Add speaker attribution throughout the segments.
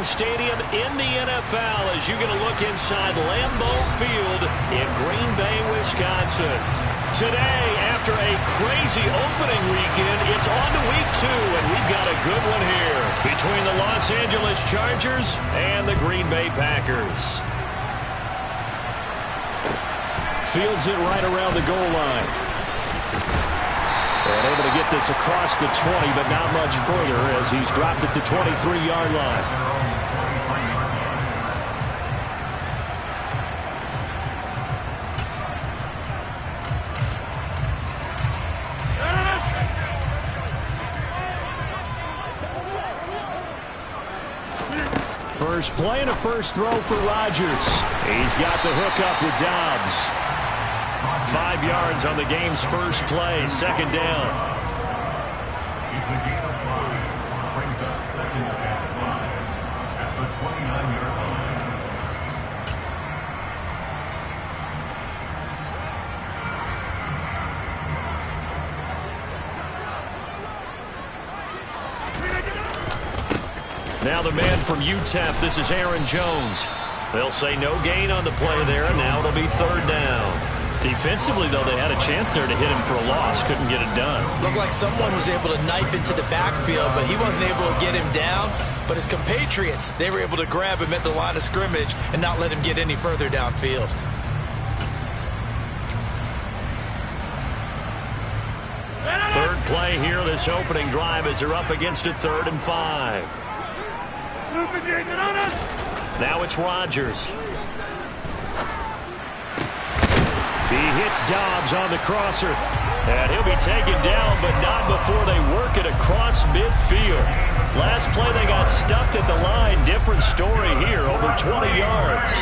Speaker 1: stadium in the NFL as you get a look inside Lambeau Field in Green Bay, Wisconsin. Today, after a crazy opening weekend, it's on to week 2, and we've got a good one here between the Los Angeles Chargers and the Green Bay Packers. Fields it right around the goal line. And able to get this across the 20, but not much further as he's dropped it to 23-yard line. First play and a first throw for Rodgers. He's got the hook up with Dobbs. 5 yards on the game's first play, second down.
Speaker 2: It's a gain of 5. Brings up second and 5 at the 29-yard line.
Speaker 1: Now the man from UTEP, this is Aaron Jones. They'll say no gain on the play there, and now it'll be third down. Defensively, though, they had a chance there to hit him for a loss. Couldn't get it done.
Speaker 3: Looked like someone was able to knife into the backfield, but he wasn't able to get him down. But his compatriots, they were able to grab him at the line of scrimmage and not let him get any further downfield.
Speaker 1: Third play here, this opening drive as they're up against a 3rd and 5. Now it's Rodgers. He hits Dobbs on the crosser. And he'll be taken down, but not before they work it across midfield. Last play they got stuffed at the line. Different story here, over 20 yards.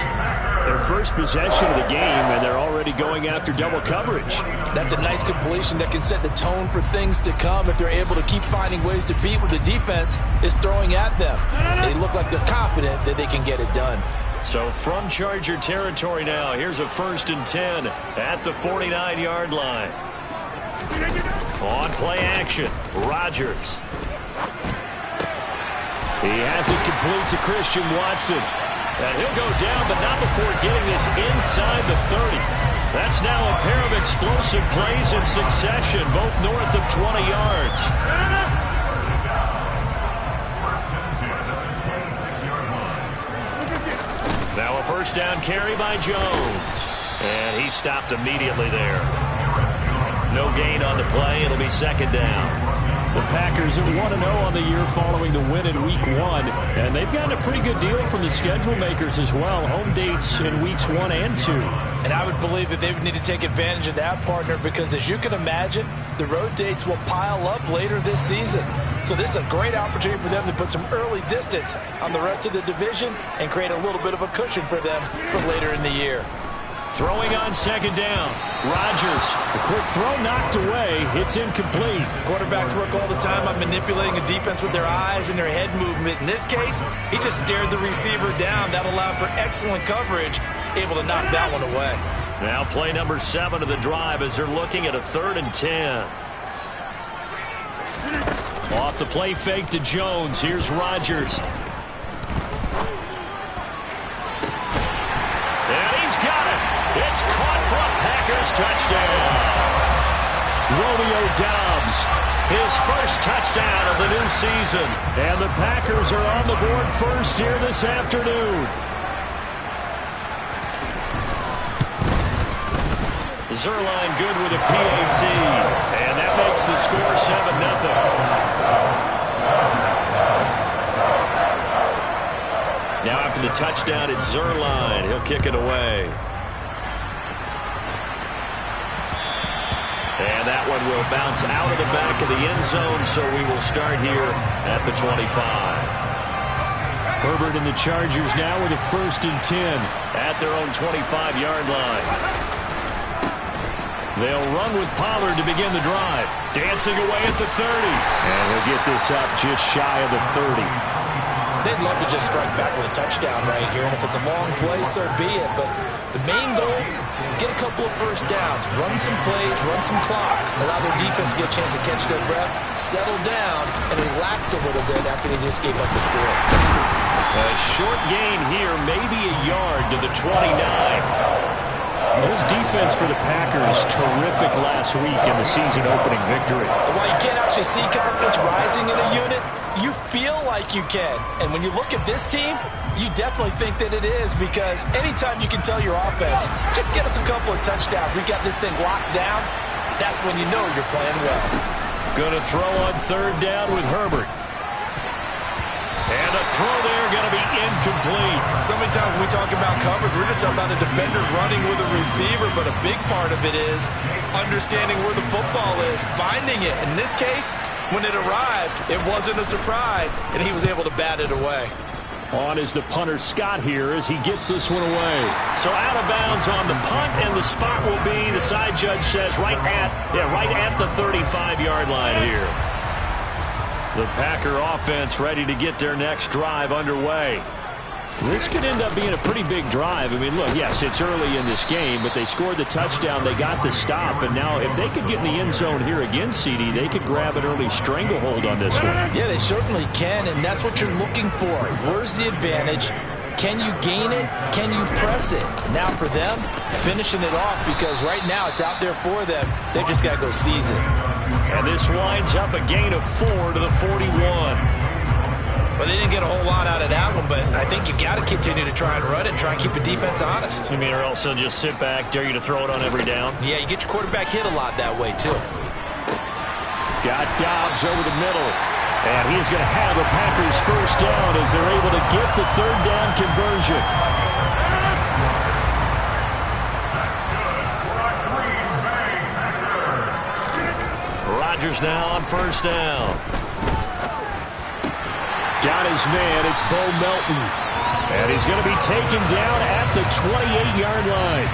Speaker 1: Their first possession of the game, and they're already going after double coverage.
Speaker 3: That's a nice completion that can set the tone for things to come if they're able to keep finding ways to beat what the defense is throwing at them. They look like they're confident that they can get it done.
Speaker 1: So from Charger territory now, here's a 1st and 10 at the 49-yard line. On play action, Rodgers. He has it complete to Christian Watson. And he'll go down, but not before getting this inside the 30. That's now a pair of explosive plays in succession, both north of 20 yards. Now a first down carry by Jones. And he stopped immediately there. No gain on the play. It'll be second down. The Packers are 1-0 on the year following the win in Week 1. And they've gotten a pretty good deal from the schedule makers as well. Home dates in Weeks 1 and 2.
Speaker 3: And I would believe that they would need to take advantage of that, partner, because as you can imagine, the road dates will pile up later this season. So this is a great opportunity for them to put some early distance on the rest of the division and create a little bit of a cushion for them for later in the year.
Speaker 1: Throwing on second down, Rodgers. The quick throw knocked away. It's incomplete.
Speaker 3: Quarterbacks work all the time on manipulating a defense with their eyes and their head movement. In this case, he just stared the receiver down. That allowed for excellent coverage, able to knock that one away.
Speaker 1: Now play number 7 of the drive as they're looking at a 3rd and 10. Off the play fake to Jones. Here's Rodgers. And he's got it. It's caught for a Packers touchdown. Romeo Doubs, his first touchdown of the new season. And the Packers are on the board first here this afternoon. Zuerlein good with a PAT. And that makes the score 7-0. Now after the touchdown, it's Zuerlein. He'll kick it away. And that one will bounce out of the back of the end zone, so we will start here at the 25. Herbert and the Chargers now with a 1st and 10 at their own 25-yard line. They'll run with Pollard to begin the drive. Dancing away at the 30. And he'll get this up just shy of the 30.
Speaker 3: They'd love to just strike back with a touchdown right here, and if it's a long play, so be it. But the main goal, get a couple of first downs, run some plays, run some clock, allow their defense to get a chance to catch their breath, settle down, and relax a little bit after they just gave up the score.
Speaker 1: A short gain here, maybe a yard to the 29. This defense for the Packers, terrific last week in the season-opening victory.
Speaker 3: While you can't actually see confidence rising in a unit, you feel like you can. And when you look at this team, you definitely think that it is, because anytime you can tell your offense, just get us a couple of touchdowns, we got this thing locked down, that's when you know you're playing well.
Speaker 1: Going to throw on third down with Herbert. And a throw there going to be incomplete.
Speaker 3: So many times when we talk about coverage, we're just talking about a defender running with a receiver, but a big part of it is understanding where the football is, finding it. In this case, when it arrived, it wasn't a surprise, and he was able to bat it away.
Speaker 1: On is the punter Scott here as he gets this one away. So out of bounds on the punt, and the spot will be, the side judge says, right at the 35-yard line here. The Packer offense ready to get their next drive underway. This could end up being a pretty big drive. I mean, look, yes, it's early in this game, but they scored the touchdown, they got the stop, and now if they could get in the end zone here again, CD, they could grab an early stranglehold on this one.
Speaker 3: Yeah, they certainly can, and that's what you're looking for. Where's the advantage? Can you gain it? Can you press it? Now for them, finishing it off, because right now it's out there for them. They've just got to go seize it.
Speaker 1: And this winds up a gain of 4 to the 41.
Speaker 3: Well, they didn't get a whole lot out of that one, but I think you got to continue to try and run it and try and keep the defense honest.
Speaker 1: You mean, or else they'll just sit back, dare you to throw it on every down?
Speaker 3: Yeah, you get your quarterback hit a lot that way, too.
Speaker 1: Got Dobbs over the middle. And he's going to have the Packers first down as they're able to get the third down conversion. Rodgers now on first down. Got his man. It's Bo Melton. And he's going to be taken down at the 28-yard line.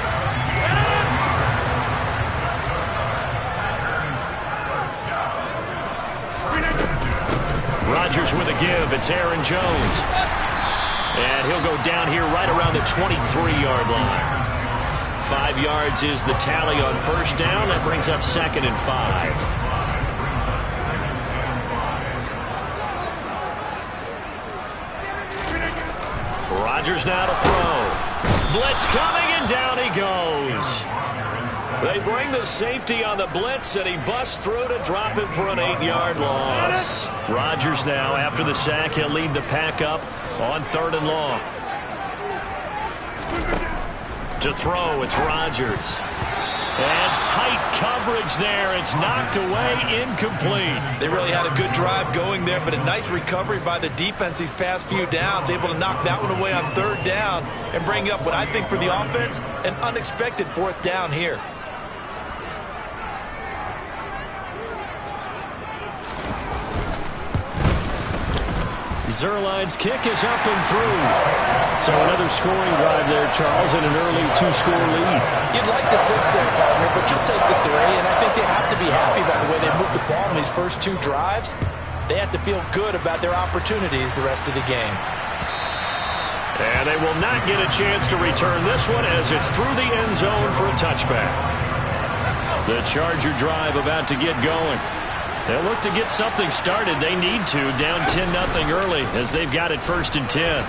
Speaker 1: Rodgers with a give. It's Aaron Jones. And he'll go down here right around the 23-yard line. 5 yards is the tally on first down. That brings up 2nd and 5. Rodgers now to throw. Blitz coming, and down he goes. They bring the safety on the blitz, and he busts through to drop him for an 8-yard loss. Rodgers now, after the sack, he'll lead the pack up on 3rd and long. To throw, it's Rodgers. And tight coverage there. It's knocked away, incomplete.
Speaker 3: They really had a good drive going there, but a nice recovery by the defense these past few downs. Able to knock that one away on 3rd down and bring up what I think for the offense, an unexpected 4th down here.
Speaker 1: Zuerlein's kick is up and through. So another scoring drive there, Charles, and an early 2-score lead.
Speaker 3: You'd like the 6 there, partner, but you'll take the 3, and I think they have to be happy by the way they moved the ball in these first 2 drives. They have to feel good about their opportunities the rest of the game.
Speaker 1: And they will not get a chance to return this one as it's through the end zone for a touchback. The Charger drive about to get going. They'll look to get something started. They need to, down 10-0 early as they've got it 1st and 10.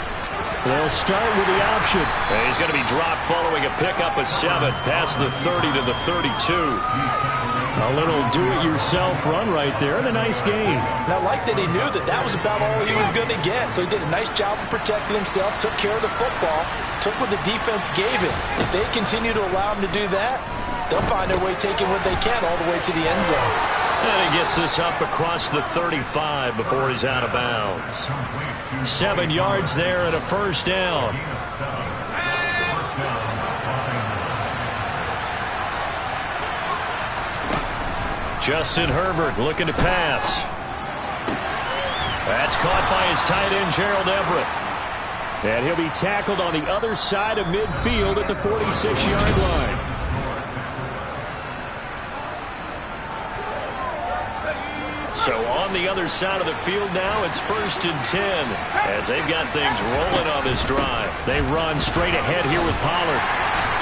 Speaker 1: They'll start with the option. And he's going to be dropped following a pickup of 7 past the 30 to the 32. A little do-it-yourself run right there, and a nice game.
Speaker 3: And I like that he knew that that was about all he was going to get. So he did a nice job of protecting himself, took care of the football, took what the defense gave him. If they continue to allow him to do that, they'll find their way taking what they can all the way to the end zone.
Speaker 1: And he gets this up across the 35 before he's out of bounds. 7 yards there and a first down. Justin Herbert looking to pass. That's caught by his tight end, Gerald Everett. And he'll be tackled on the other side of midfield at the 46-yard line. So on the other side of the field now, it's 1st and 10 as they've got things rolling on this drive. They run straight ahead here with Pollard.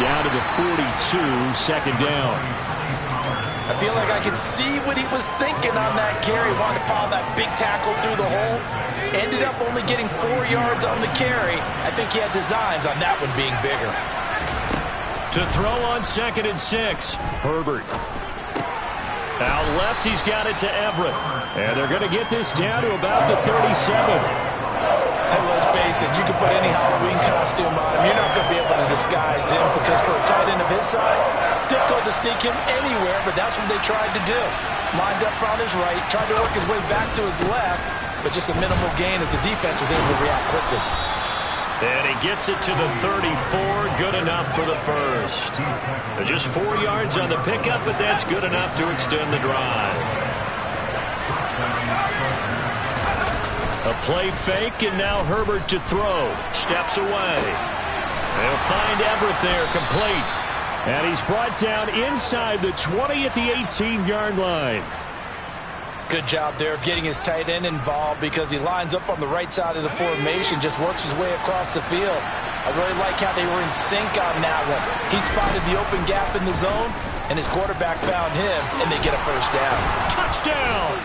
Speaker 1: Down to the 42, 2nd down.
Speaker 3: I feel like I could see what he was thinking on that carry. Wanted to pile that big tackle through the hole. Ended up only getting 4 yards on the carry. I think he had designs on that one being bigger.
Speaker 1: To throw on 2nd and 6. Herbert. Out left, he's got it to Everett. And they're going to get this down to about the 37.
Speaker 3: Hey, let's face it, you can put any Halloween costume on him. You're not going to be able to disguise him because for a tight end of his size, difficult to sneak him anywhere, but that's what they tried to do. Lined up on his right, tried to work his way back to his left, but just a minimal gain as the defense was able to react quickly.
Speaker 1: And he gets it to the 34, good enough for the first. Just 4 yards on the pickup, but that's good enough to extend the drive. A play fake, and now Herbert to throw. Steps away. They'll find Everett there, complete. And he's brought down inside the 20 at the 18-yard line.
Speaker 3: Good job there of getting his tight end involved because he lines up on the right side of the formation, just works his way across the field. I really like how they were in sync on that one. He spotted the open gap in the zone, and his quarterback found him, and they get a first down.
Speaker 1: Touchdown!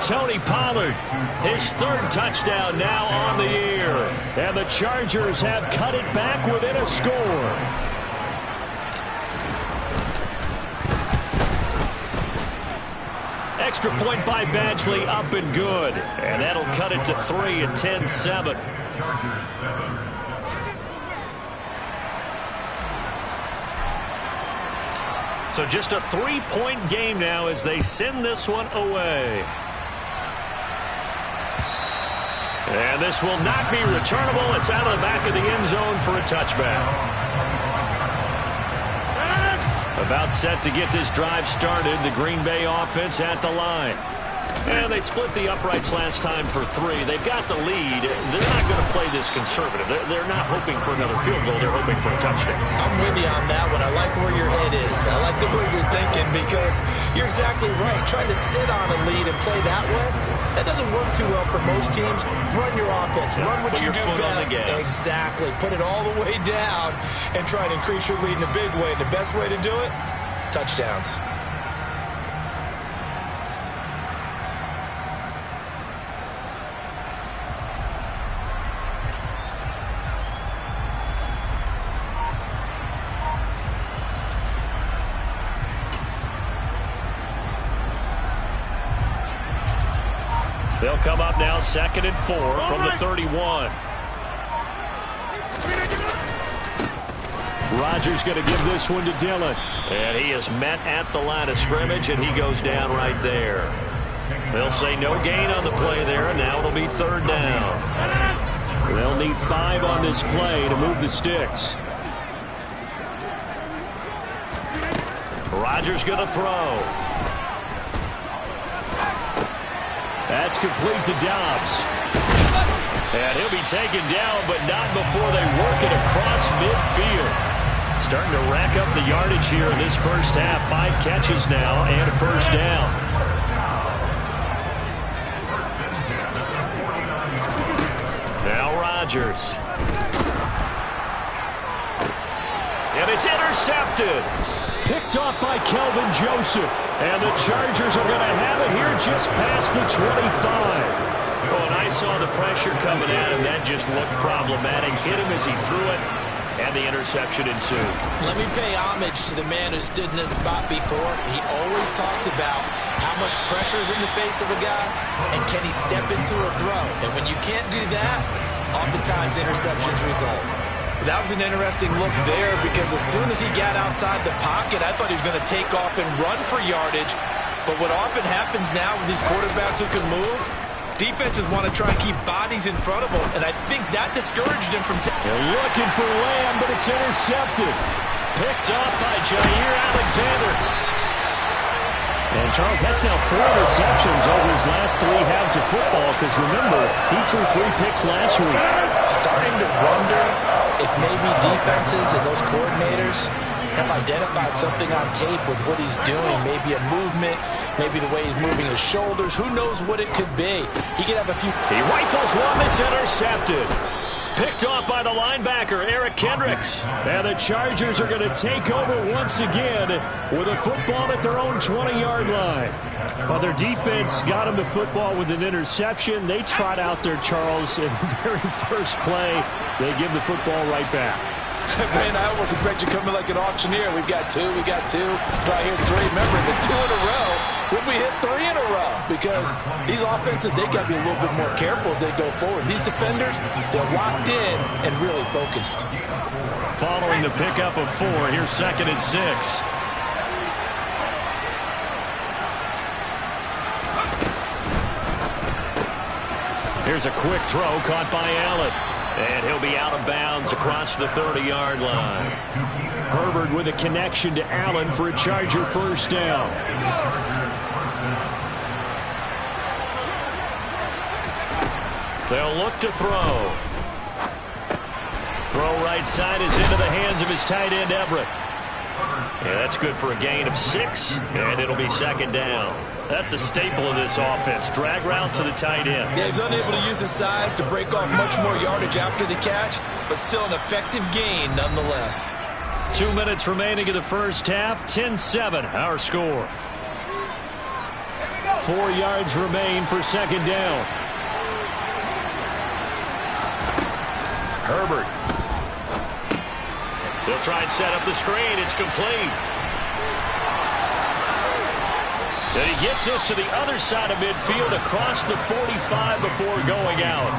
Speaker 1: Tony Pollard, his 3rd touchdown now on the year. And the Chargers have cut it back within a score. Extra point by Badgley, up and good. And that'll cut it to 3 at 10-7. So just a 3-point game now as they send this one away. And this will not be returnable. It's out of the back of the end zone for a touchback. About set to get this drive started. The Green Bay offense at the line. And they split the uprights last time for 3. They've got the lead. They're not going to play this conservative. They're not hoping for another field goal. They're hoping for a touchdown.
Speaker 3: I'm with you on that one. I like where your head is. I like the way you're thinking because you're exactly right. Trying to sit on a lead and play that way, that doesn't work too well for most teams. Run your offense. Run what you do best. Exactly. Put it all the way down and try and increase your lead in a big way. And the best way to do it, touchdowns.
Speaker 1: They'll come up now 2nd and 4 from the 31. Rodgers going to give this one to Dillon. And he is met at the line of scrimmage, and he goes down right there. They'll say no gain on the play there, and now it'll be 3rd down. They'll need 5 on this play to move the sticks. Rodgers going to throw. That's complete to Dobbs. And he'll be taken down, but not before they work it across midfield. Starting to rack up the yardage here in this first half. 5 catches now and a first down. Now Rodgers. And it's intercepted. Picked off by Kelvin Joseph. And the Chargers are going to have it here just past the 25. Oh, and I saw the pressure coming at him. That just looked problematic. Hit him as he threw it, and the interception ensued.
Speaker 3: Let me pay homage to the man who stood in this spot before. He always talked about how much pressure is in the face of a guy, and can he step into a throw. And when you can't do that, oftentimes interceptions result. That was an interesting look there because as soon as he got outside the pocket, I thought he was going to take off and run for yardage. But what often happens now with these quarterbacks who can move, defenses want to try and keep bodies in front of them, and I think that discouraged him from
Speaker 1: They're looking for Lamb, but it's intercepted. Picked off by Jair Alexander. And, Charles, that's now 4 interceptions over his last 3 halves of football because, remember, he threw 3 picks last week.
Speaker 3: Starting to wonder if maybe defenses and those coordinators have identified something on tape with what he's doing. Maybe a movement, maybe the way he's moving his shoulders. Who knows what it could be? He could have a few.
Speaker 1: He rifles one that's intercepted. Picked off by the linebacker, Eric Kendricks. And the Chargers are going to take over once again with a football at their own 20-yard line. Well, their defense got them the football with an interception. They trot out there, Charles, in the very first play. They give the football right back.
Speaker 3: Man, I almost expect you to come in like an auctioneer. We've got two. Do I hear three? Remember, if it's 2 in a row, when we hit 3 in a row. Because these offenses, they got to be a little bit more careful as they go forward. These defenders, they're locked in and really focused.
Speaker 1: Following the pickup of 4, here's 2nd and 6. Here's a quick throw caught by Allen. And he'll be out of bounds across the 30-yard line. Herbert with a connection to Allen for a Charger first down. They'll look to throw. Throw right side is into the hands of his tight end, Everett. Yeah, that's good for a gain of 6, and it'll be 2nd down. That's a staple of this offense. Drag route to the tight end.
Speaker 3: Yeah, he's unable to use his size to break off much more yardage after the catch, but still an effective gain nonetheless.
Speaker 1: 2 minutes remaining in the first half. 10-7, our score. 4 yards remain for 2nd down. Herbert. He'll try and set up the screen. It's complete. And he gets us to the other side of midfield across the 45 before going out.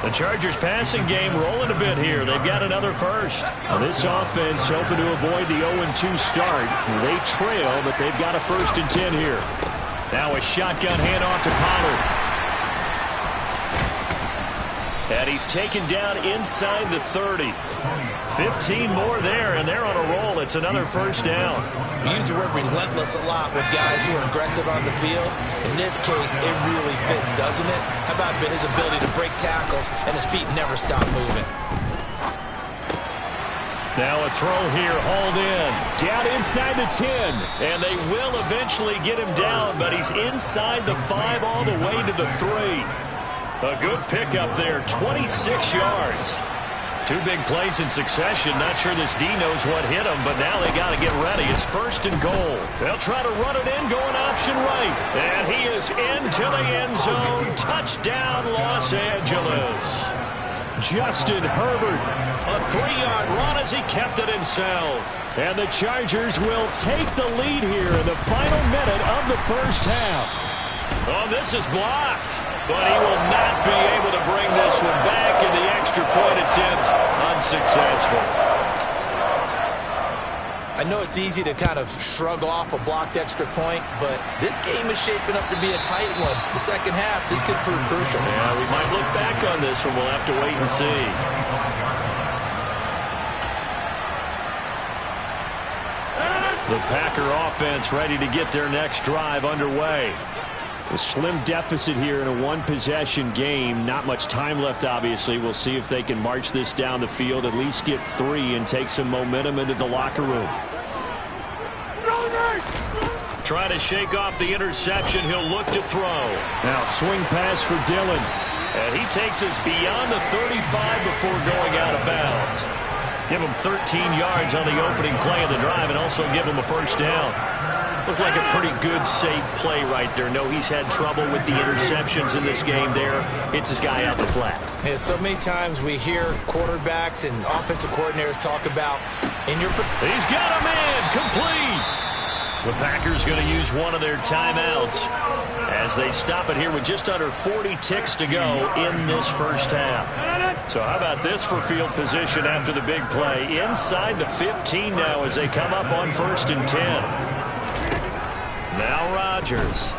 Speaker 1: The Chargers passing game rolling a bit here. They've got another first. Now this offense hoping to avoid the 0-2 start. They trail, but they've got a 1st and 10 here. Now a shotgun handoff to Pollard. And he's taken down inside the 30. 15 more there, and they're on a roll. It's another 1st down.
Speaker 3: We use the word relentless a lot with guys who are aggressive on the field. In this case, it really fits, doesn't it? How about his ability to break tackles and his feet never stop moving?
Speaker 1: Now a throw here, hauled in. Down inside the 10. And they will eventually get him down, but he's inside the 5 all the way to the 3. A good pickup there, 26 yards. 2 big plays in succession. Not sure this D knows what hit him, but now they got to get ready. It's 1st and goal. They'll try to run it in, going option right. And he is into the end zone. Touchdown, Los Angeles. Justin Herbert, a 3-yard run as he kept it himself. And the Chargers will take the lead here in the final minute of the first half. Oh, this is blocked, but he will not be able to bring this one back, in the extra point attempt unsuccessful.
Speaker 3: I know it's easy to kind of shrug off a blocked extra point, but this game is shaping up to be a tight one. The second half, this could prove crucial.
Speaker 1: Yeah, we might look back on this one. We'll have to wait and see. The Packer offense ready to get their next drive underway. A slim deficit here in a 1-possession game. Not much time left, obviously. We'll see if they can march this down the field, at least get 3 and take some momentum into the locker room. Try to shake off the interception. He'll look to throw. Now swing pass for Dillon. And he takes us beyond the 35 before going out of bounds. Give him 13 yards on the opening play of the drive and also give him a 1st down. Looked like a pretty good, safe play right there. No, he's had trouble with the interceptions in this game there. Hits his guy out the flat.
Speaker 3: Yeah, so many times we hear quarterbacks and offensive coordinators talk about
Speaker 1: He's got him in. Complete. The Packers going to use one of their timeouts as they stop it here with just under 40 ticks to go in this first half. So how about this for field position after the big play? Inside the 15 now as they come up on 1st and 10. Now Rodgers.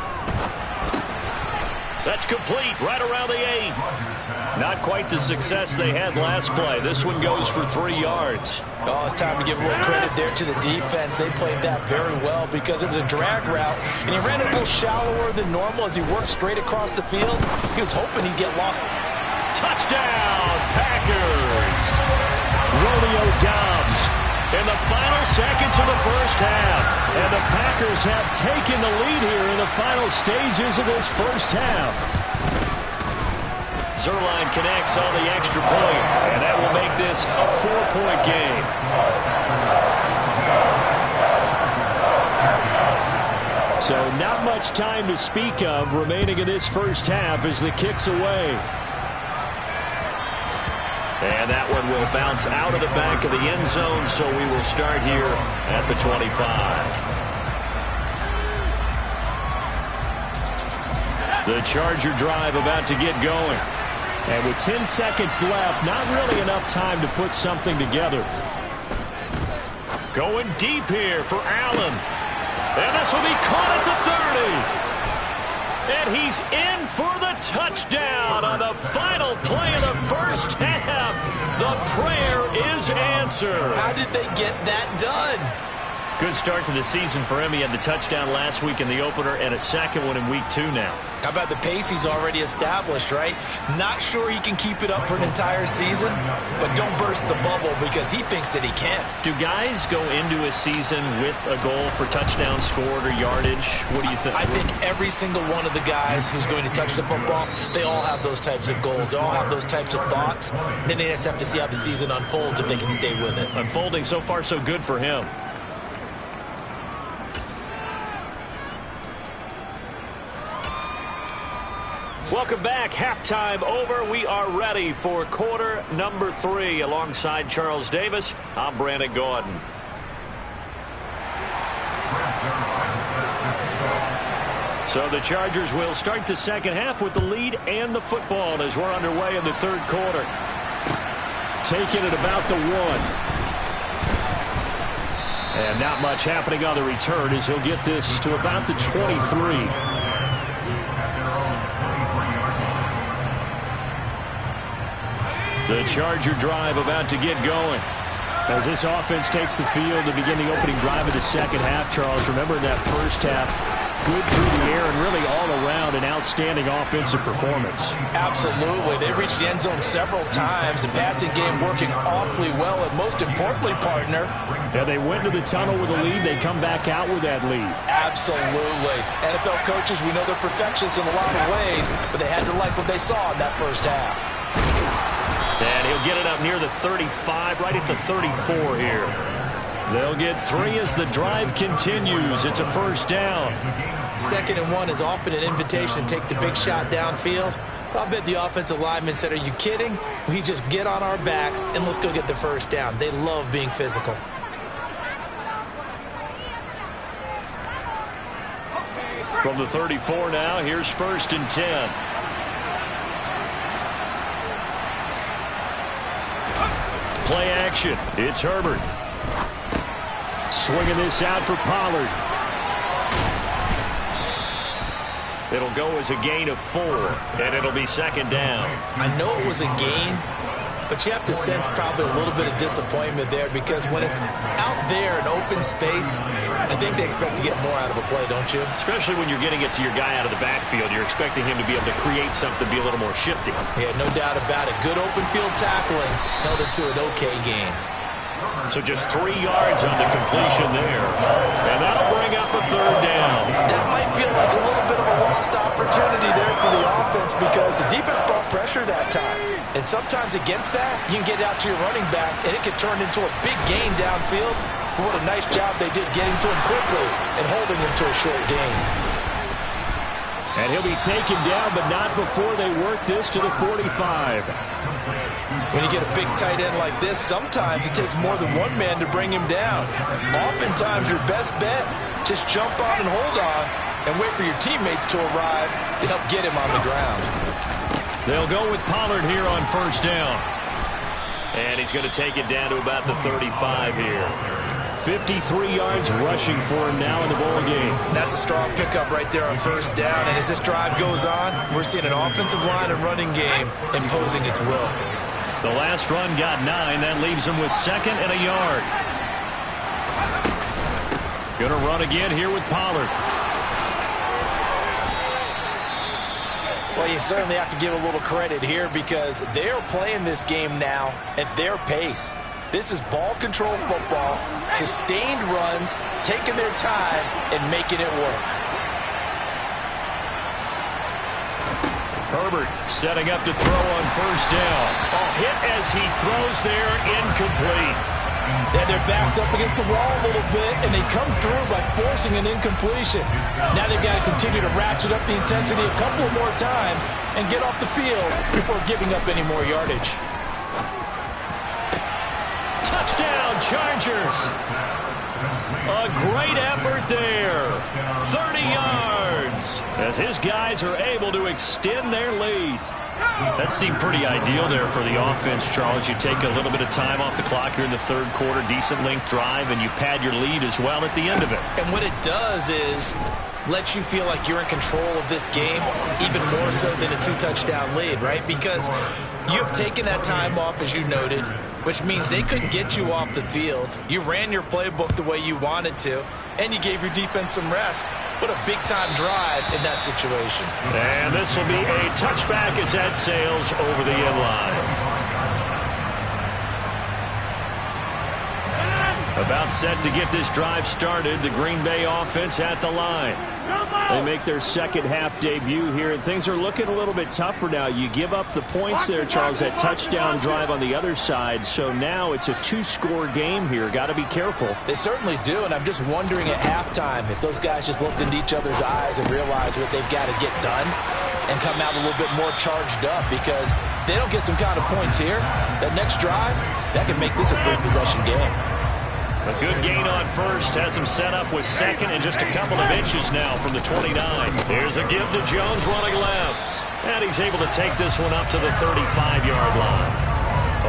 Speaker 1: That's complete right around the 8. Not quite the success they had last play. This one goes for 3 yards.
Speaker 3: Oh, it's time to give a little credit there to the defense. They played that very well because it was a drag route, and he ran it a little shallower than normal as he worked straight across the field. He was hoping he'd get lost.
Speaker 1: Touchdown, Packers! Romeo Doubs in the final seconds of the first half. And the Packers have taken the lead here in the final stages of this first half. Zuerlein connects on the extra point, and that will make this a 4-point game. So not much time to speak of remaining in this first half as the kick's away. And that one will bounce out of the back of the end zone, so we will start here at the 25. The Charger drive about to get going. And with 10 seconds left, not really enough time to put something together. Going deep here for Allen. And this will be caught at the 30. And he's in for the touchdown on the final play of the first half. The prayer is answered.
Speaker 3: How did they get that done?
Speaker 1: Good start to the season for him. He had the touchdown last week in the opener and a second one in week 2 now.
Speaker 3: How about the pace he's already established, right? Not sure he can keep it up for an entire season, but don't burst the bubble because he thinks that he can.
Speaker 1: Do guys go into a season with a goal for touchdown scored or yardage? What do you think?
Speaker 3: I think every single one of the guys who's going to touch the football, they all have those types of goals. They all have those types of thoughts. Then they just have to see how the season unfolds if they can stay with it.
Speaker 1: Unfolding so far so good for him. Welcome back. Halftime over. We are ready for quarter number 3. Alongside Charles Davis, I'm Brandon Gaudin. So the Chargers will start the second half with the lead and the football as we're underway in the third quarter. Taking it about the 1. And not much happening on the return as he'll get this to about the 23. The Charger drive about to get going. As this offense takes the field to begin the opening drive of the second half, Charles, remember in that first half, good through the air and really all around an outstanding offensive performance.
Speaker 3: Absolutely. They reached the end zone several times. The passing game working awfully well, and most importantly, partner.
Speaker 1: Yeah, they went to the tunnel with a lead. They come back out with that lead.
Speaker 3: Absolutely. NFL coaches, we know they're perfectionists in a lot of ways, but they had to like what they saw in that first half.
Speaker 1: And he'll get it up near the 35, right at the 34 here. They'll get 3 as the drive continues. It's a first down.
Speaker 3: 2nd and 1 is often an invitation to take the big shot downfield. I bet the offensive lineman said, are you kidding? We just get on our backs and let's go get the first down. They love being physical.
Speaker 1: From the 34 now, here's 1st and 10. Play action. It's Herbert. Swinging this out for Pollard. It'll go as a gain of 4, and it'll be 2nd down.
Speaker 3: I know it was a gain, but you have to sense probably a little bit of disappointment there because when it's out there in open space, I think they expect to get more out of a play, don't you?
Speaker 1: Especially when you're getting it to your guy out of the backfield. You're expecting him to be able to create something, be a little more shifty.
Speaker 3: Yeah, no doubt about it. Good open field tackling held it to an okay gain.
Speaker 1: So just 3 yards on the completion there. And that'll bring up a 3rd down.
Speaker 3: That might feel like a little bit of a lost opportunity there for the offense because the defense brought pressure that time. And sometimes against that, you can get out to your running back, and it can turn into a big gain downfield. But what a nice job they did getting to him quickly and holding him to a short gain.
Speaker 1: And he'll be taken down, but not before they work this to the 45.
Speaker 3: When you get a big tight end like this, sometimes it takes more than one man to bring him down. Oftentimes, your best bet, just jump on and hold on and wait for your teammates to arrive to help get him on the ground.
Speaker 1: They'll go with Pollard here on 1st down. And he's going to take it down to about the 35 here. 53 yards rushing for him now in the ball game.
Speaker 3: That's a strong pickup right there on 1st down. And as this drive goes on, we're seeing an offensive line and running game imposing its will.
Speaker 1: The last run got 9. That leaves him with 2nd and a yard. Going to run again here with Pollard.
Speaker 3: Well, you certainly have to give a little credit here because they're playing this game now at their pace. This is ball control football, sustained runs, taking their time and making it work.
Speaker 1: Herbert setting up to throw on first down. Oh, hit as he throws there, incomplete.
Speaker 3: Yeah, their back's up against the wall a little bit, and they come through by forcing an incompletion. Now they've got to continue to ratchet up the intensity a couple of more times and get off the field before giving up any more yardage.
Speaker 1: Touchdown, Chargers. A great effort there. 30 yards as his guys are able to extend their lead. That seemed pretty ideal there for the offense, Charles. You take a little bit of time off the clock here in the third quarter, decent length drive, and you pad your lead as well at the end of it.
Speaker 3: And what it does is let you feel like you're in control of this game, even more so than a 2-touchdown lead, right? Because you've taken that time off, as you noted, which means they couldn't get you off the field. You ran your playbook the way you wanted to, and you gave your defense some rest. What a big-time drive in that situation.
Speaker 1: And this will be a touchback as that sails over the end line. About set to get this drive started, the Green Bay offense at the line. They make their second half debut here, and things are looking a little bit tougher now. You give up the points there, Charles, that touchdown drive on the other side, so now it's a 2-score game here. Got to be careful.
Speaker 3: They certainly do, and I'm just wondering at halftime if those guys just looked into each other's eyes and realized what they've got to get done and come out a little bit more charged up, because if they don't get some kind of points here, that next drive, that could make this a 3-possession game.
Speaker 1: A good gain on first has him set up with second and just a couple of inches now from the 29. Here's a give to Jones running left. And he's able to take this one up to the 35-yard line.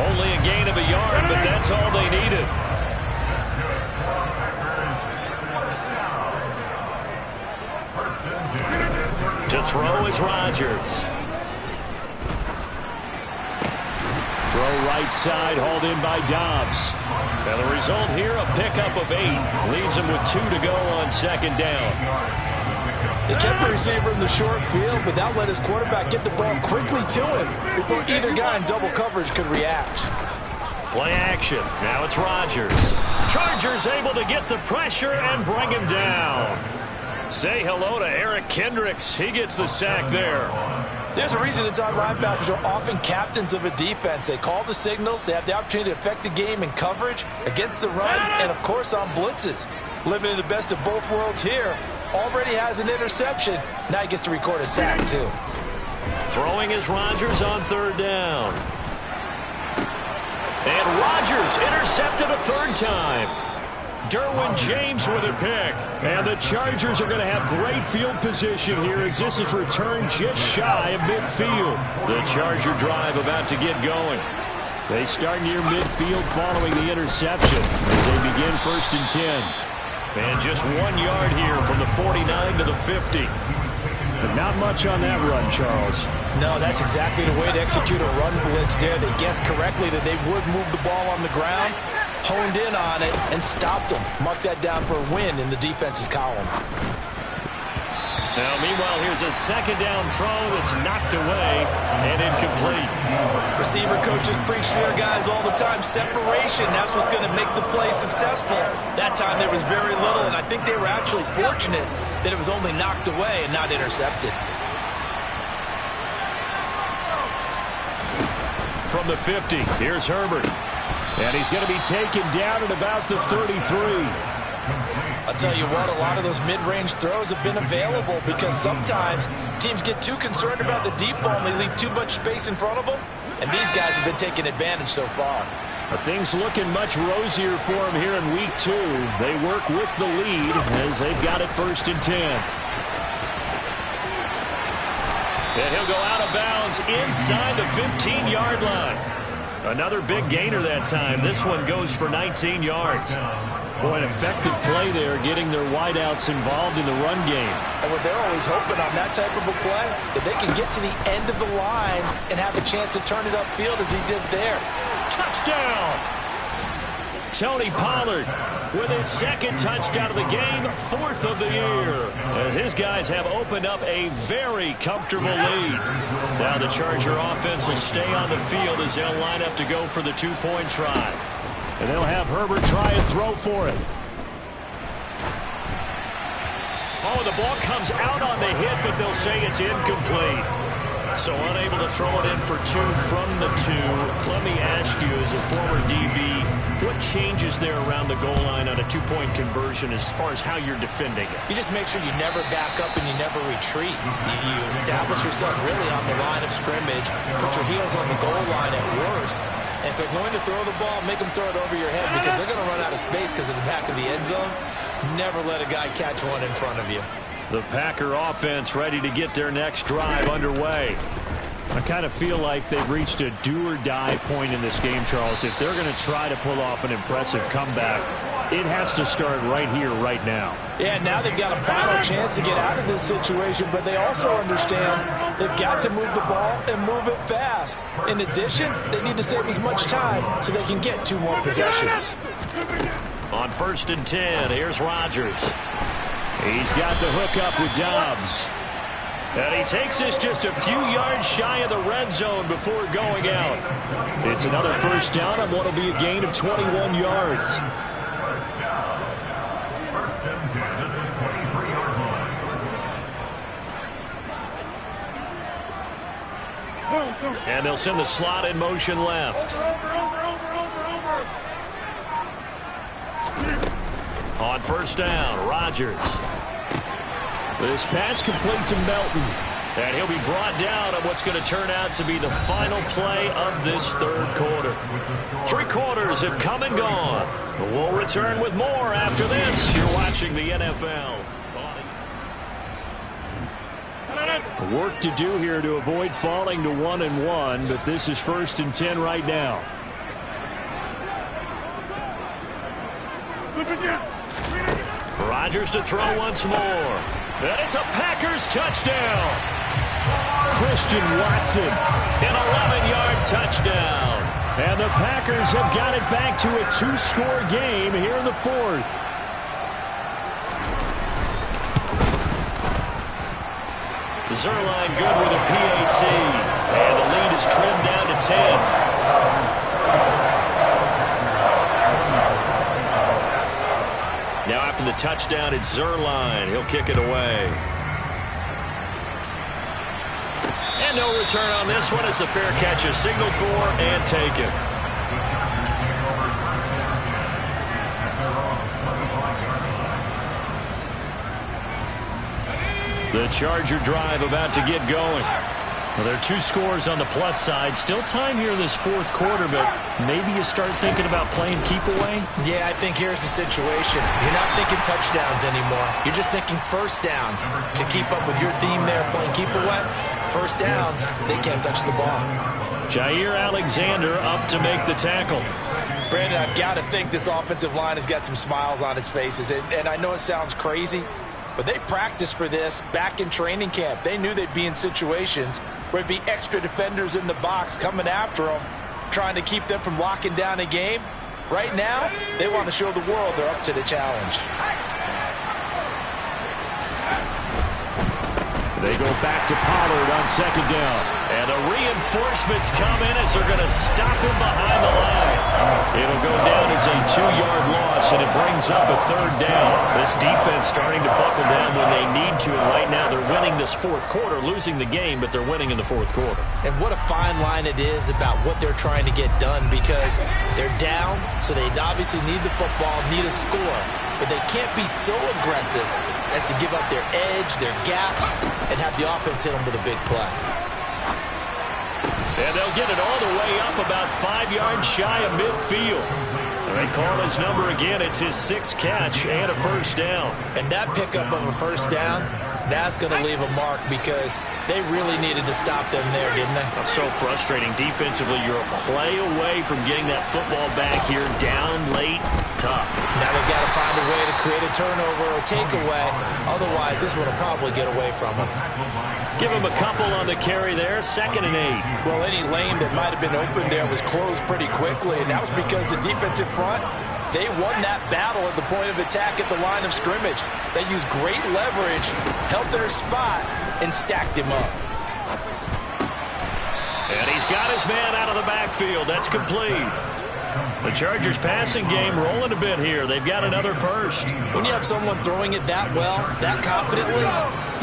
Speaker 1: Only a gain of a yard, but that's all they needed. To throw is Rodgers. Throw right side, hauled in by Dobbs. And the result here, a pickup of 8. Leaves him with 2 to go on second down.
Speaker 3: They kept the receiver in the short field, but that let his quarterback get the ball quickly to him before either guy in double coverage could react.
Speaker 1: Play action. Now it's Rodgers. Chargers able to get the pressure and bring him down. Say hello to Eric Kendricks. He gets the sack there.
Speaker 3: There's a reason inside linebackers are often captains of a defense. They call the signals. They have the opportunity to affect the game in coverage, against the run, and, of course, on blitzes. Living in the best of both worlds here. Already has an interception. Now he gets to record a sack, too.
Speaker 1: Throwing is Rodgers on third down. And Rodgers intercepted a third time. Derwin James with a pick. And the Chargers are going to have great field position here as this is returned just shy of midfield. The Charger drive about to get going. They start near midfield following the interception as they begin 1st and 10. And just 1 yard here from the 49 to the 50. But not much on that run, Charles.
Speaker 3: No, that's exactly the way to execute a run blitz there. They guessed correctly that they would move the ball on the ground, honed in on it, and stopped them. Mark that down for a win in the defense's column.
Speaker 1: Now, meanwhile, here's a second down throw that's knocked away and incomplete.
Speaker 3: Receiver coaches preach to their guys all the time. Separation, that's what's going to make the play successful. That time there was very little, and I think they were actually fortunate that it was only knocked away and not intercepted.
Speaker 1: From the 50, here's Herbert. And he's going to be taken down at about the 33.
Speaker 3: I'll tell you what, a lot of those mid-range throws have been available because sometimes teams get too concerned about the deep ball and they leave too much space in front of them. And these guys have been taking advantage so far.
Speaker 1: Things looking much rosier for them here in week 2. They work with the lead as they've got it 1st and 10. And he'll go out of bounds inside the 15-yard line. Another big gainer that time. This one goes for 19 yards. Boy, an effective play there, getting their wideouts involved in the run game.
Speaker 3: And what they're always hoping on that type of a play, that they can get to the end of the line and have a chance to turn it upfield as he did there.
Speaker 1: Touchdown! Tony Pollard with his second touchdown of the game, 4th of the year, as his guys have opened up a very comfortable lead. Now the Charger offense will stay on the field as they'll line up to go for the 2-point try. And they'll have Herbert try and throw for it. Oh, the ball comes out on the hit, but they'll say it's incomplete. So unable to throw it in for 2 from the 2. Let me ask you, as a former DB, what changes there around the goal line on a 2-point conversion as far as how you're defending it?
Speaker 3: You just make sure you never back up and you never retreat. You establish yourself really on the line of scrimmage, put your heels on the goal line at worst, and if they're going to throw the ball, make them throw it over your head because they're going to run out of space because of the back of the end zone. Never let a guy catch one in front of you.
Speaker 1: The Packer offense ready to get their next drive underway. I kind of feel like they've reached a do-or-die point in this game, Charles. If they're going to try to pull off an impressive comeback, it has to start right here, right now.
Speaker 3: Yeah, now they've got a final chance to get out of this situation, but they also understand they've got to move the ball and move it fast. In addition, they need to save as much time so they can get 2 more possessions.
Speaker 1: On 1st and 10, here's Rodgers. He's got the hook up with Dobbs. And he takes this just a few yards shy of the red zone before going out. It's another first down on what will be a gain of 21 yards.
Speaker 2: First and 10 at the 23-yard line.
Speaker 1: And they'll send the slot in motion left. On 1st down, Rodgers. This pass complete to Melton. And he'll be brought down on what's going to turn out to be the final play of this 3rd quarter. 3 quarters have come and gone. We'll return with more after this. You're watching the NFL. Work to do here to avoid falling to 1-1, but this is 1st and 10 right now. Rodgers to throw once more. And it's a Packers touchdown. Christian Watson, an 11-yard touchdown. And the Packers have got it back to a 2-score game here in the 4th. Zuerlein good with a PAT. And the lead is trimmed down to 10. Now after the touchdown, it's Zuerlein. He'll kick it away. And no return on this one as the fair catch is signaled for and taken. The Charger drive about to get going. Well, there are 2 scores on the plus side. Still time here in this 4th quarter, but maybe you start thinking about playing keep away?
Speaker 3: Yeah, I think here's the situation. You're not thinking touchdowns anymore. You're just thinking first downs. To keep up with your theme there, playing keep away, first downs, they can't touch the ball.
Speaker 1: Jair Alexander up to make the tackle.
Speaker 3: Brandon, I've got to think this offensive line has got some smiles on its faces. And I know it sounds crazy, but they practiced for this back in training camp. They knew they'd be in situations where it'd be extra defenders in the box coming after them, trying to keep them from locking down a game. Right now, they want to show the world they're up to the challenge.
Speaker 1: They go back to Pollard on 2nd down. And the reinforcements come in as they're going to stop him behind the line. It'll go down as a 2-yard loss, and it brings up a 3rd down. This defense starting to buckle down when they need to, and right now they're winning this 4th quarter, losing the game, but they're winning in the 4th quarter.
Speaker 3: And what a fine line it is about what they're trying to get done, because they're down, so they obviously need the football, need a score, but they can't be so aggressive as to give up their edge, their gaps, and have the offense hit them with a big play.
Speaker 1: And they'll get it all the way up about 5 yards shy of midfield. And they call his number again. It's his 6th catch and a first down.
Speaker 3: And that pickup of a first down, that's going to leave a mark because they really needed to stop them there, didn't they?
Speaker 1: That's so frustrating. Defensively, you're a play away from getting that football back here, down late, tough.
Speaker 3: Now they've got to find a way to create a turnover or takeaway. Otherwise, this one will probably get away from them.
Speaker 1: Give him a couple on the carry there, 2nd and 8.
Speaker 3: Well, any lane that might have been open there was closed pretty quickly, and that was because the defensive front, they won that battle at the point of attack at the line of scrimmage. They used great leverage, held their spot, and stacked him up.
Speaker 1: And he's got his man out of the backfield. That's complete. The Chargers passing game rolling a bit here. They've got another first.
Speaker 3: When you have someone throwing it that well, that confidently,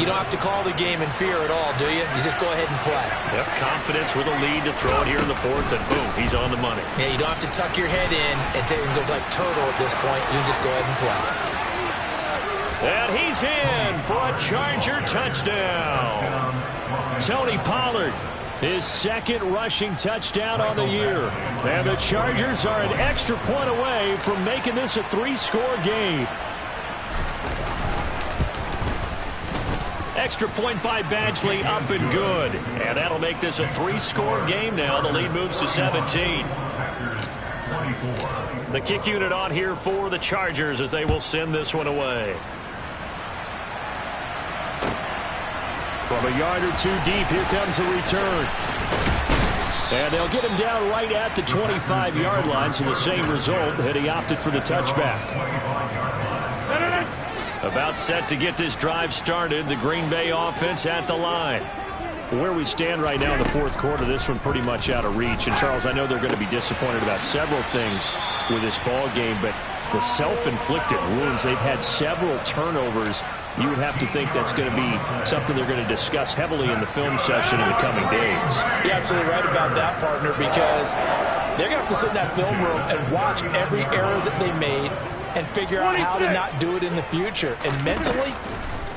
Speaker 3: you don't have to call the game in fear at all, do you? You just go ahead and play.
Speaker 1: Yep, confidence with a lead to throw it here in the fourth, and boom, he's on the money.
Speaker 3: Yeah, you don't have to tuck your head in and go like turtle at this point. You can just go ahead and play.
Speaker 1: And he's in for a Charger touchdown. Tony Pollard, his second rushing touchdown on the year. And the Chargers are an extra point away from making this a 3-score game. Extra point by Badgley, up and good. And that'll make this a 3-score game now. The lead moves to 17. The kick unit on here for the Chargers as they will send this one away. From a yard or two deep, here comes the return. And they'll get him down right at the 25-yard line, so the same result had he opted for the touchback. About set to get this drive started, the Green Bay offense at the line. Where we stand right now in the fourth quarter, this one pretty much out of reach. And, Charles, I know they're going to be disappointed about several things with this ball game, but the self-inflicted wounds, they've had several turnovers. You would have to think that's going to be something they're going to discuss heavily in the film session in the coming days.
Speaker 3: You're absolutely right about that, partner, because they're going to have to sit in that film room and watch every error that they made and figure out how to not do it in the future. And mentally,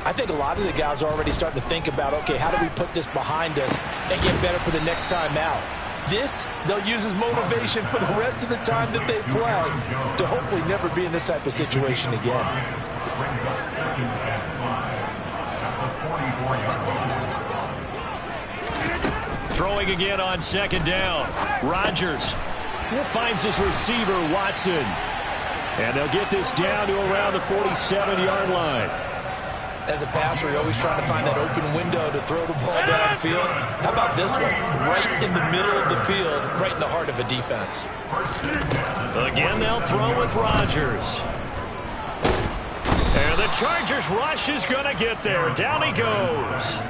Speaker 3: I think a lot of the guys are already starting to think about, okay, how do we put this behind us and get better for the next time out? This, they'll use as motivation for the rest of the time that they play to hopefully never be in this type of situation again.
Speaker 1: Throwing again on second down. Rodgers finds his receiver, Watson. And they'll get this down to around the 47-yard line.
Speaker 3: As a passer, you're always trying to find that open window to throw the ball downfield. How about this one? Right in the middle of the field, right in the heart of a defense.
Speaker 1: Again, they'll throw with Rodgers. And the Chargers rush is going to get there. Down he goes.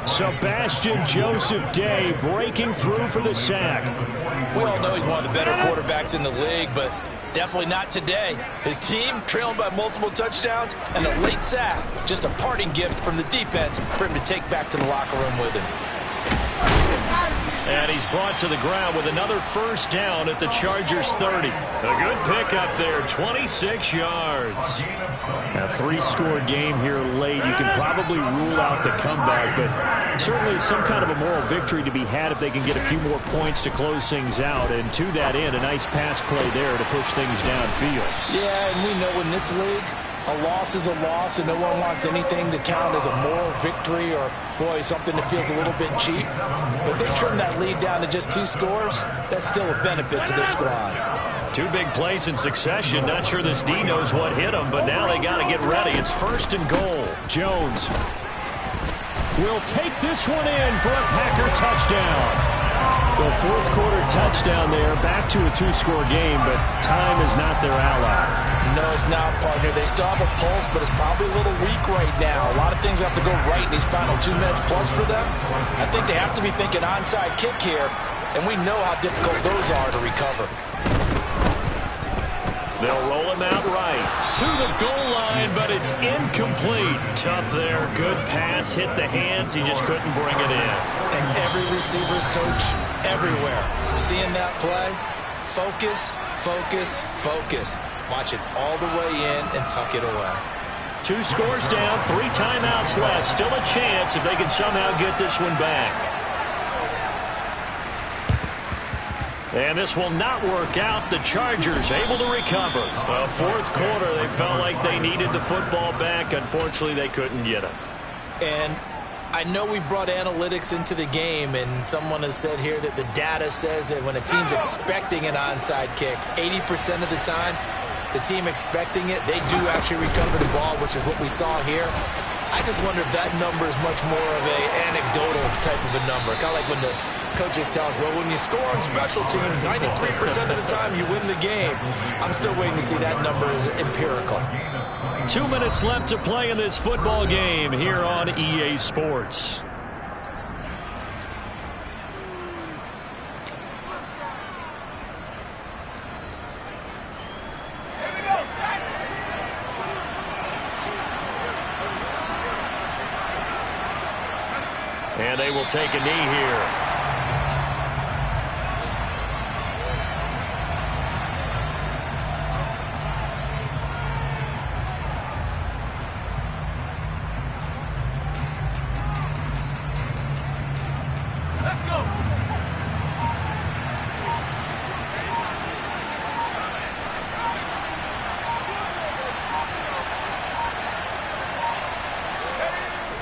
Speaker 1: Sebastian Joseph Day breaking through for the sack.
Speaker 3: We all know he's one of the better quarterbacks in the league, but definitely not today. His team trailing by multiple touchdowns and a late sack. Just a parting gift from the defense for him to take back to the locker room with him.
Speaker 1: And he's brought to the ground with another first down at the Chargers 30. A good pickup there, 26 yards. A 3-score game here late. You can probably rule out the comeback, but certainly some kind of a moral victory to be had if they can get a few more points to close things out. And to that end, a nice pass play there to push things downfield.
Speaker 3: Yeah, and we know in this league, a loss is a loss, and no one wants anything to count as a moral victory or, boy, something that feels a little bit cheap. But they trim that lead down to just 2 scores. That's still a benefit to this squad.
Speaker 1: 2 big plays in succession. Not sure this D knows what hit him, but now they got to get ready. It's first and goal. Jones will take this one in for a Packer touchdown. The fourth quarter touchdown there, back to a 2-score game, but time is not their ally.
Speaker 3: No, it's not, partner. They still have a pulse, but it's probably a little weak right now. A lot of things have to go right in these final 2 minutes plus for them. I think they have to be thinking onside kick here, and we know how difficult those are to recover.
Speaker 1: They'll roll him out right to the goal line, but it's incomplete. Tough there. Good pass. Hit the hands. He just couldn't bring it in.
Speaker 3: And every receiver's coach everywhere. Seeing that play, focus, focus, focus. Watch it all the way in and tuck it away.
Speaker 1: 2 scores down, 3 timeouts left. Still a chance if they can somehow get this one back. And this will not work out. The Chargers able to recover. Well, fourth quarter, they felt like they needed the football back. Unfortunately, they couldn't get it.
Speaker 3: And I know we brought analytics into the game, and someone has said here that the data says that when a team's expecting an onside kick, 80% of the time, the team expecting it, they do actually recover the ball, which is what we saw here. I just wonder if that number is much more of a anecdotal type of a number. Kind of like when the coaches tell us, well, when you score on special teams, 93% of the time you win the game. I'm still waiting to see that number as empirical.
Speaker 1: 2 minutes left to play in this football game here on EA Sports. And they will take a knee here.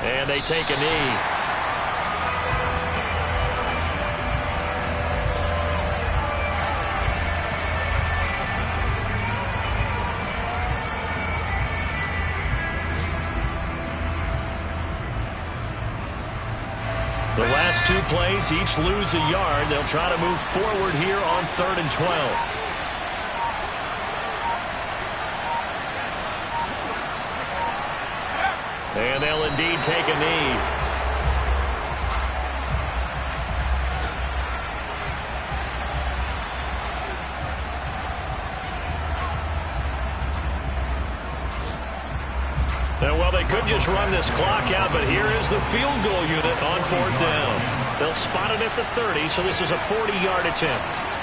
Speaker 1: And they take a knee. The last two plays, each lose a yard. They'll try to move forward here on 3rd and 12. And they'll indeed take a knee. Now, well, they could just run this clock out, but here is the field goal unit on 4th down. They'll spot it at the 30, so this is a 40-yard attempt.